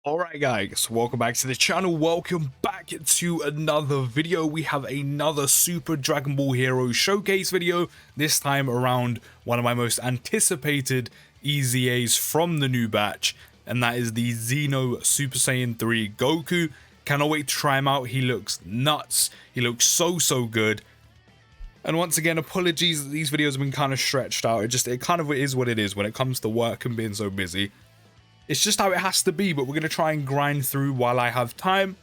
Alright guys, welcome back to the channel, welcome back to another video. We have another Super Dragon Ball Heroes showcase video, this time around one of my most anticipated EZAs from the new batch, and that is the Xeno Super Saiyan 3 Goku. Cannot wait to try him out, he looks nuts, he looks so good. And once again, apologies that these videos have been kind of stretched out, it kind of is what it is when it comes to work and being so busy. It's just how it has to be, but we're going to try and grind through while I have time.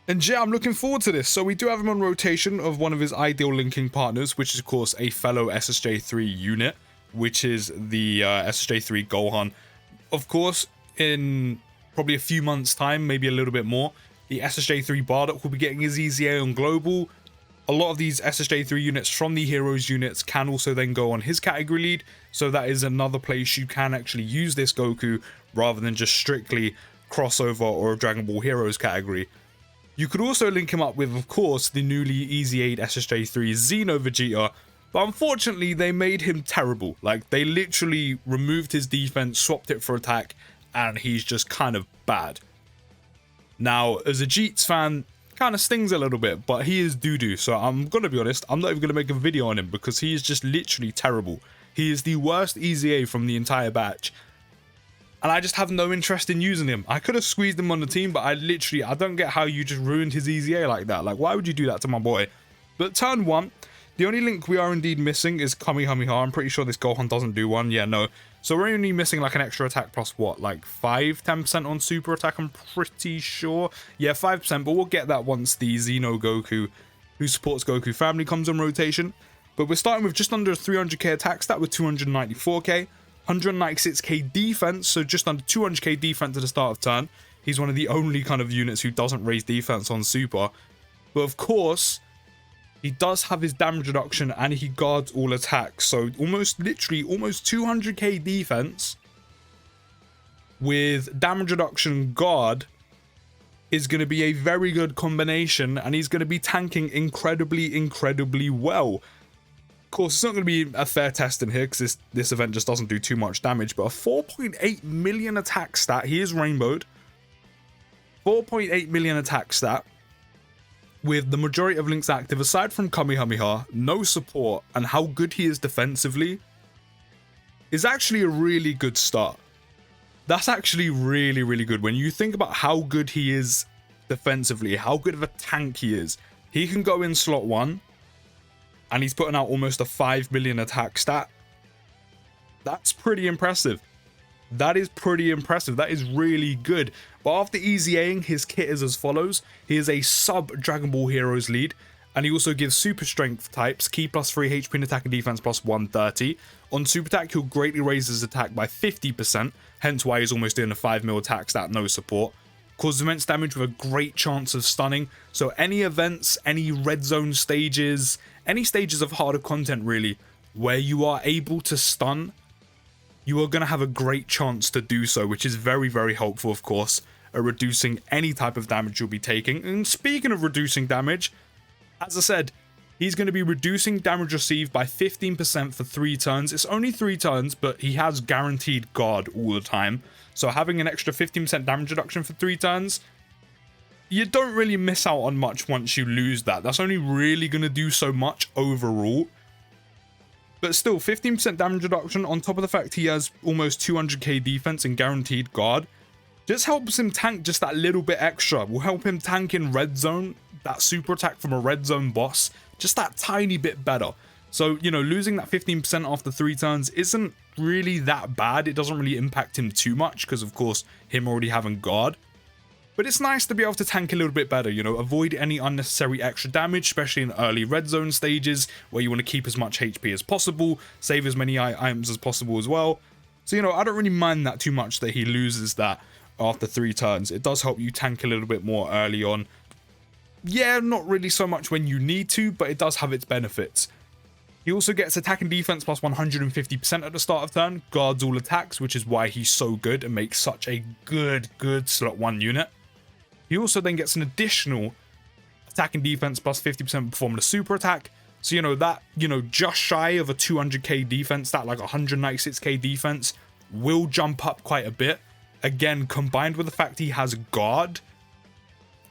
And yeah, I'm looking forward to this. So we do have him on rotation of one of his ideal linking partners, which is of course a fellow SSJ3 unit, which is the SSJ3 Gohan. Of course, in probably a few months' time, maybe a little bit more, the SSJ3 Bardock will be getting his EZA on global. A lot of these SSJ3 units from the Heroes units can also then go on his category lead, so that is another place you can actually use this Goku rather than just strictly crossover or Dragon Ball Heroes category. You could also link him up with, of course, the newly EZA'd SSJ3 Xeno Vegeta, but unfortunately they made him terrible. Like, they literally removed his defense, swapped it for attack, and he's just kind of bad. Now, as a Jeets fan, kind of stings a little bit, but he is doo-doo, so I'm gonna be honest, I'm not even gonna make a video on him because he is just literally terrible. He is the worst EZA from the entire batch, and I just have no interest in using him. I could have squeezed him on the team, but I don't get how you just ruined his EZA like that. Like, why would you do that to my boy? But turn one, the only link we are indeed missing is Kamehameha. I'm pretty sure this Gohan doesn't do one. Yeah, no. So we're only missing like an extra attack plus what, like 10% on super attack, I'm pretty sure. Yeah, 5%, but we'll get that once the Xeno Goku, who supports Goku family, comes on rotation. But we're starting with just under 300k attack stat with 294k, 196k defense, so just under 200k defense at the start of turn. He's one of the only kind of units who doesn't raise defense on super. But of course, he does have his damage reduction and he guards all attacks. So literally almost 200k defense with damage reduction guard is going to be a very good combination, and he's going to be tanking incredibly well. Of course, it's not going to be a fair test in here because this event just doesn't do too much damage, but a 4.8 million attack stat. He is rainbowed. 4.8 million attack stat, with the majority of links active aside from Kamehameha, no support, and how good he is defensively is actually a really good start. That's actually really good. When you think about how good he is defensively, how good of a tank he is, he can go in slot 1 and he's putting out almost a 5 million attack stat. That's pretty impressive. That is pretty impressive. That is really good. But after EZAing, his kit is as follows. He is a sub Dragon Ball Heroes lead, and he also gives super strength types, Ki plus 3 HP and attack and defense plus 130. On super attack, he'll greatly raise his attack by 50%, hence why he's almost doing a 5 mil attack stat, no support. Causes immense damage with a great chance of stunning. So any events, any red zone stages, any stages of harder content really, where you are able to stun, you are going to have a great chance to do so, which is very helpful, of course, at reducing any type of damage you'll be taking. And speaking of reducing damage, as I said, he's going to be reducing damage received by 15% for 3 turns. It's only 3 turns, but he has guaranteed guard all the time. So having an extra 15% damage reduction for 3 turns, you don't really miss out on much once you lose that. That's only really going to do so much overall. But still, 15% damage reduction on top of the fact he has almost 200k defense and guaranteed guard just helps him tank just that little bit extra. Will help him tank in red zone, that super attack from a red zone boss, just that tiny bit better. So, you know, losing that 15% after 3 turns isn't really that bad. It doesn't really impact him too much because, of course, him already having guard. But it's nice to be able to tank a little bit better, you know, avoid any unnecessary extra damage, especially in early red zone stages where you want to keep as much HP as possible, save as many items as possible as well. So, you know, I don't really mind that too much that he loses that after 3 turns. It does help you tank a little bit more early on. Yeah, not really so much when you need to, but it does have its benefits. He also gets attack and defense plus 150% at the start of turn, guards all attacks, which is why he's so good and makes such a good slot 1 unit. He also then gets an additional attack and defense plus 50% performing a super attack. So, you know, that, you know, just shy of a 200k defense, that like 196k defense will jump up quite a bit. again, combined with the fact he has guard,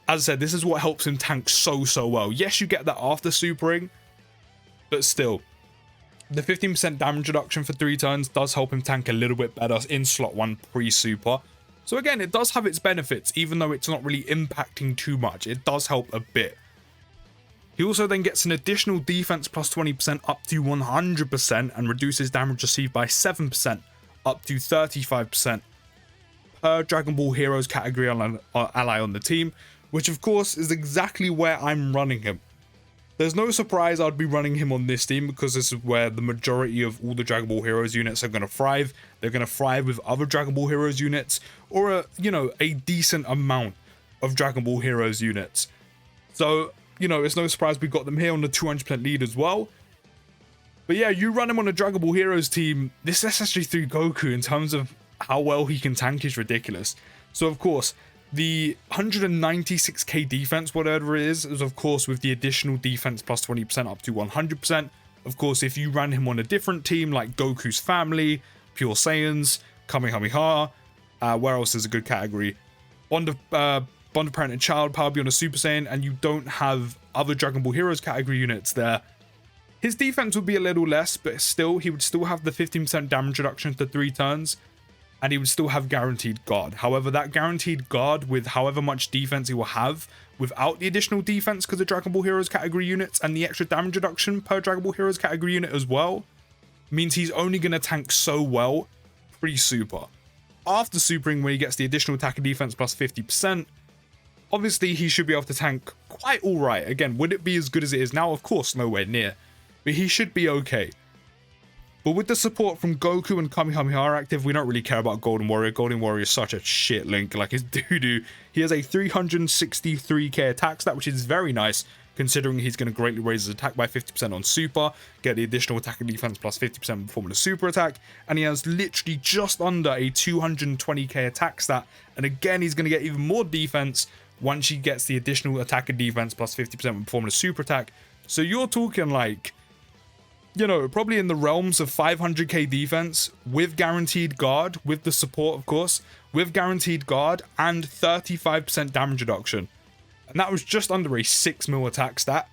as I said, this is what helps him tank so well. Yes, you get that after supering, but still, the 15% damage reduction for 3 turns does help him tank a little bit better in slot 1 pre-super. So again, it does have its benefits, even though it's not really impacting too much. It does help a bit. He also then gets an additional defense plus 20% up to 100% and reduces damage received by 7% up to 35% per Dragon Ball Heroes category ally on the team, which of course is exactly where I'm running him. There's no surprise I'd be running him on this team because this is where the majority of all the Dragon Ball Heroes units are going to thrive. They're going to thrive with other Dragon Ball Heroes units, or a decent amount of Dragon Ball Heroes units. So, it's no surprise we got them here on the 200% lead as well. But yeah, you run him on a Dragon Ball Heroes team, this SSJ3 Goku, in terms of how well he can tank, is ridiculous. So of course, the 196k defense, whatever it is of course with the additional defense plus 20% up to 100%. Of course, if you ran him on a different team like Goku's family, Pure Saiyans, Kamehameha, where else is a good category? Bond of Parent and Child, Power Beyond a Super Saiyan, and you don't have other Dragon Ball Heroes category units there, his defense would be a little less, but still, he would still have the 15% damage reduction to 3 turns, and he would still have guaranteed guard. However, that guaranteed guard with however much defense he will have without the additional defense because of Dragon Ball Heroes category units and the extra damage reduction per Dragon Ball Heroes category unit as well, means he's only going to tank so well pre-super. After supering, when he gets the additional attack and defense plus 50%, obviously he should be able to tank quite alright. Again, would it be as good as it is now? Of course, nowhere near. But he should be okay. But with the support from Goku and Kamehameha active, we don't really care about Golden Warrior. Golden Warrior is such a shit link, like his doo-doo. He has a 363k attack stat, which is very nice, considering he's going to greatly raise his attack by 50% on super, get the additional attack and defense plus 50% performing a super attack, and he has literally just under a 220k attack stat, and again, he's going to get even more defense once he gets the additional attack and defense plus 50% when performing a super attack. So you're talking like, probably in the realms of 500k defense with guaranteed guard, with the support, of course, with guaranteed guard and 35% damage reduction. And that was just under a 6 mil attack stat.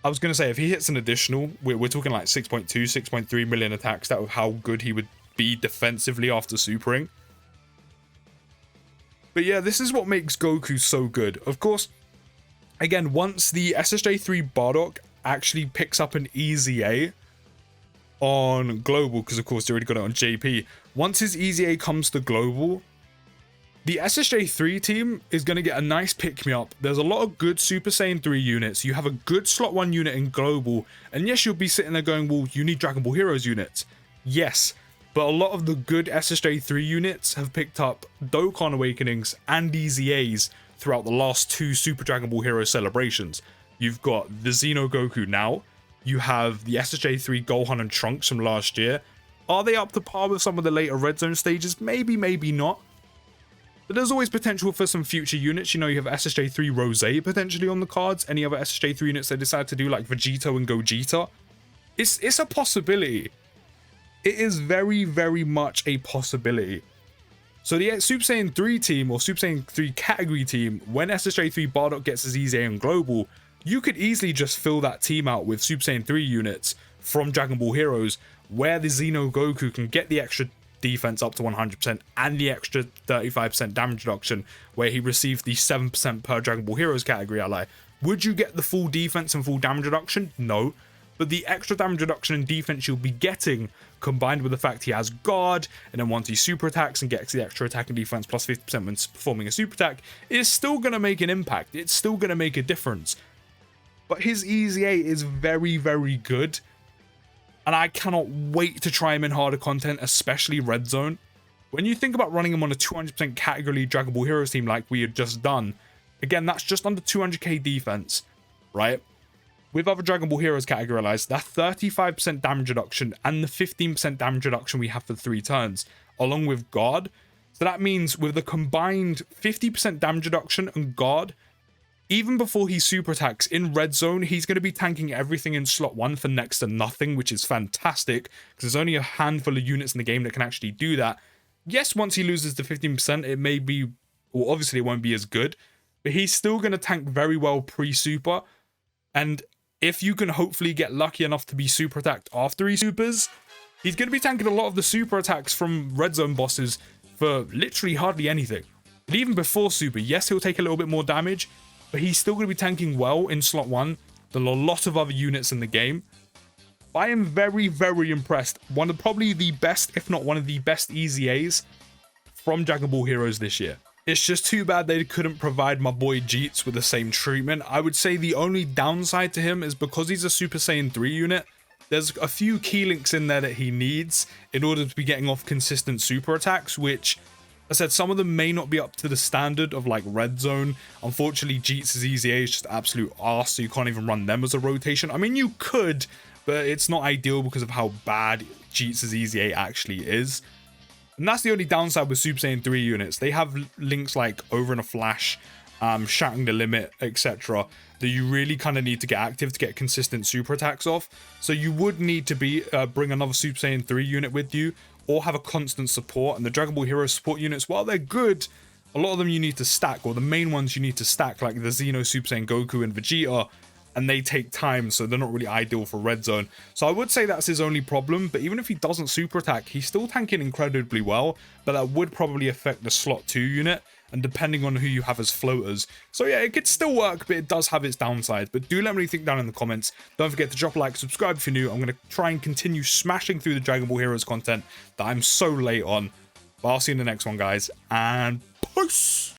I was going to say, if he hits an additional, we're talking like 6.2, 6.3 million attack stat with how good he would be defensively after supering. But yeah, this is what makes Goku so good. Of course, again, once the SSJ3 Bardock actually picks up an EZA on global, because of course they already got it on JP, once his EZA comes to global, the SSJ3 team is going to get a nice pick-me-up. There's a lot of good Super Saiyan 3 units. You have a good slot 1 unit in global, and yes, you'll be sitting there going, well, you need Dragon Ball Heroes units. Yes, but a lot of the good SSJ3 units have picked up Dokkan Awakenings and EZAs throughout the last 2 Super Dragon Ball Heroes celebrations. You've got the Xeno Goku now. You have the SSJ3 Gohan and Trunks from last year. Are they up to par with some of the later Red Zone stages? Maybe, maybe not. But there's always potential for some future units. You have SSJ3 Rose potentially on the cards. Any other SSJ3 units they decide to do, like Vegito and Gogeta. It's a possibility. It is very, very much a possibility. So the Super Saiyan 3 team, or Super Saiyan 3 category team, when SSJ3 Bardock gets his EZA on global, you could easily just fill that team out with Super Saiyan 3 units from Dragon Ball Heroes, where the Xeno Goku can get the extra defense up to 100% and the extra 35% damage reduction, where he receives the 7% per Dragon Ball Heroes category ally. Would you get the full defense and full damage reduction? No. But the extra damage reduction and defense you'll be getting, combined with the fact he has guard, and then once he super attacks and gets the extra attack and defense plus 50% when performing a super attack, is still going to make an impact. It's still going to make a difference. But his EZA is very, very good. And I cannot wait to try him in harder content, especially Red Zone. When you think about running him on a 200% category Dragon Ball Heroes team like we had just done, again, that's just under 200k defense, right? With other Dragon Ball Heroes category allies, that 35% damage reduction and the 15% damage reduction we have for 3 turns, along with guard. So that means with the combined 50% damage reduction and guard, even before he super attacks in Red Zone, he's going to be tanking everything in slot 1 for next to nothing, which is fantastic, because there's only a handful of units in the game that can actually do that. yes, once he loses the 15%, it may be, well, obviously it won't be as good, but he's still going to tank very well pre-super. And if you can hopefully get lucky enough to be super attacked after he supers, he's going to be tanking a lot of the super attacks from red zone bosses for literally hardly anything. But even before super, yes, he'll take a little bit more damage, but he's still going to be tanking well in slot 1 than a lot of other units in the game. I am very, very impressed. One of probably the best, if not one of the best EZAs from Dragon Ball Heroes this year. It's just too bad they couldn't provide my boy Jeets with the same treatment. I would say the only downside to him is because he's a Super Saiyan 3 unit, there's a few key links in there that he needs in order to be getting off consistent super attacks, which, I said, some of them may not be up to the standard of like Red Zone. Unfortunately, Jeets' EZA is just absolute arse, so you can't even run them as a rotation. I mean, you could, but it's not ideal because of how bad Jeets' EZA actually is. And that's the only downside with Super Saiyan 3 units. They have links like Over in a Flash, Shattering the Limit, etc. that you really kind of need to get active to get consistent super attacks off. So you would need to bring another Super Saiyan 3 unit with you, or have a constant support. And the Dragon Ball Heroes support units, while they're good, a lot of them you need to stack, or the main ones you need to stack, like the Xeno Super Saiyan Goku and Vegeta, and they take time, so they're not really ideal for red zone. So I would say that's his only problem, but even if he doesn't super attack, he's still tanking incredibly well, but that would probably affect the slot 2 unit, and depending on who you have as floaters. So yeah, it could still work, but it does have its downsides. But do let me know what you think down in the comments. Don't forget to drop a like, subscribe if you're new. I'm going to try and continue smashing through the Dragon Ball Heroes content that I'm so late on. But I'll see you in the next one, guys, and peace!